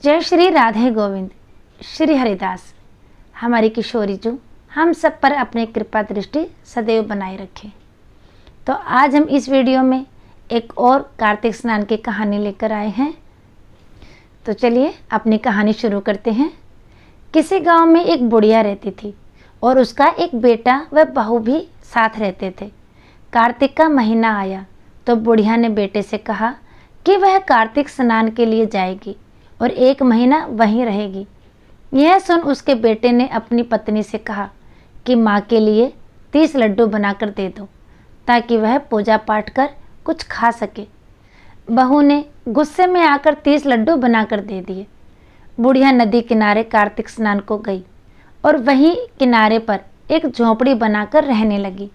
जय श्री राधे गोविंद। श्री हरिदास। हमारी किशोरी जी हम सब पर अपनी कृपा दृष्टि सदैव बनाए रखें। तो आज हम इस वीडियो में एक और कार्तिक स्नान की कहानी लेकर आए हैं। तो चलिए अपनी कहानी शुरू करते हैं। किसी गांव में एक बुढ़िया रहती थी और उसका एक बेटा व बहू भी साथ रहते थे। कार्तिक का महीना आया तो बुढ़िया ने बेटे से कहा कि वह कार्तिक स्नान के लिए जाएगी और 1 महीना वहीं रहेगी। यह सुन उसके बेटे ने अपनी पत्नी से कहा कि माँ के लिए 30 लड्डू बनाकर दे दो ताकि वह पूजा पाठ कर कुछ खा सके। बहू ने गुस्से में आकर 30 लड्डू बनाकर दे दिए। बुढ़िया नदी किनारे कार्तिक स्नान को गई और वहीं किनारे पर एक झोंपड़ी बनाकर रहने लगी।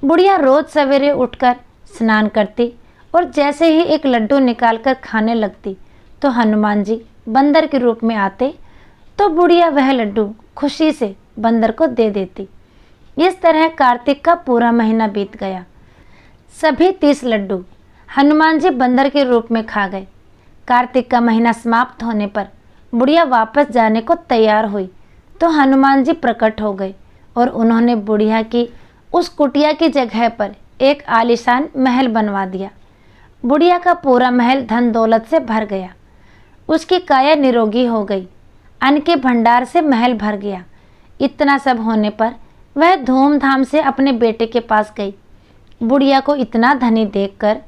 बुढ़िया रोज सवेरे उठकर स्नान करती और जैसे ही एक लड्डू निकालकर खाने लगती तो हनुमान जी बंदर के रूप में आते तो बुढ़िया वह लड्डू खुशी से बंदर को दे देती। इस तरह कार्तिक का पूरा महीना बीत गया। सभी 30 लड्डू हनुमान जी बंदर के रूप में खा गए। कार्तिक का महीना समाप्त होने पर बुढ़िया वापस जाने को तैयार हुई तो हनुमान जी प्रकट हो गए और उन्होंने बुढ़िया की उस कुटिया की जगह पर एक आलीशान महल बनवा दिया। बुढ़िया का पूरा महल धन दौलत से भर गया। उसकी काया निरोगी हो गई। अन्न के भंडार से महल भर गया। इतना सब होने पर वह धूमधाम से अपने बेटे के पास गई। बुढ़िया को इतना धनी देखकर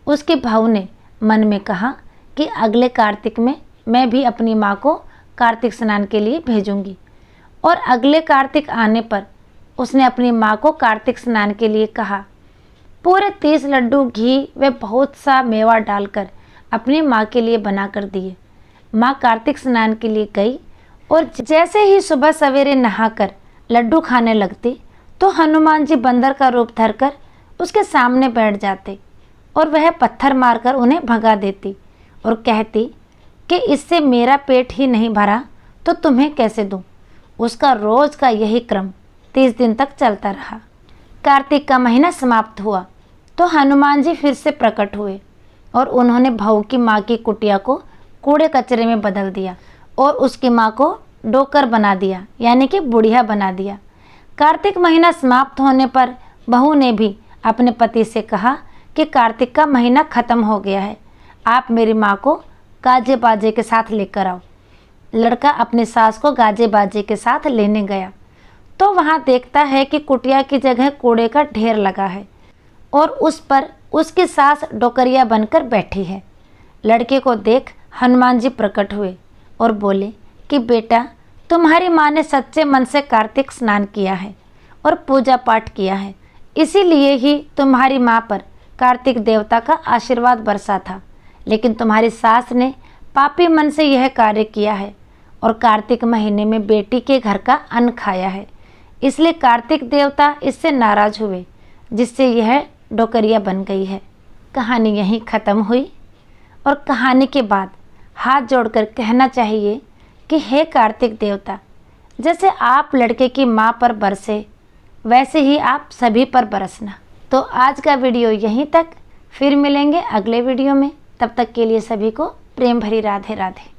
उसकी बहू ने मन में कहा कि अगले कार्तिक में मैं भी अपनी माँ को कार्तिक स्नान के लिए भेजूंगी। और अगले कार्तिक आने पर उसने अपनी माँ को कार्तिक स्नान के लिए कहा। पूरे 30 लड्डू घी व बहुत सा मेवा डालकर अपनी माँ के लिए बना कर दिए। माँ कार्तिक स्नान के लिए गई और जैसे ही सुबह सवेरे नहाकर लड्डू खाने लगती तो हनुमान जी बंदर का रूप धरकर उसके सामने बैठ जाते और वह पत्थर मारकर उन्हें भगा देती और कहती कि इससे मेरा पेट ही नहीं भरा तो तुम्हें कैसे दूं। उसका रोज का यही क्रम 30 दिन तक चलता रहा। कार्तिक का महीना समाप्त हुआ तो हनुमान जी फिर से प्रकट हुए और उन्होंने बहू की माँ की कुटिया को कूड़े कचरे में बदल दिया और उसकी माँ को डोकर बना दिया, यानी कि बुढ़िया बना दिया। कार्तिक महीना समाप्त होने पर बहू ने भी अपने पति से कहा कि कार्तिक का महीना खत्म हो गया है, आप मेरी माँ को गाजे बाजे के साथ लेकर आओ। लड़का अपने सास को गाजे बाजे के साथ लेने गया तो वहाँ देखता है कि कुटिया की जगह कूड़े का ढेर लगा है और उस पर उसकी सास डोकरिया बनकर बैठी है। लड़के को देख हनुमान जी प्रकट हुए और बोले कि बेटा, तुम्हारी माँ ने सच्चे मन से कार्तिक स्नान किया है और पूजा पाठ किया है, इसीलिए ही तुम्हारी माँ पर कार्तिक देवता का आशीर्वाद बरसा था। लेकिन तुम्हारी सास ने पापी मन से यह कार्य किया है और कार्तिक महीने में बेटी के घर का अन्न खाया है, इसलिए कार्तिक देवता इससे नाराज हुए, जिससे यह डोकरिया बन गई है। कहानी यहीं ख़त्म हुई और कहानी के बाद हाथ जोड़कर कहना चाहिए कि हे कार्तिक देवता, जैसे आप लड़के की माँ पर बरसे वैसे ही आप सभी पर बरसना। तो आज का वीडियो यहीं तक, फिर मिलेंगे अगले वीडियो में। तब तक के लिए सभी को प्रेम भरी राधे राधे।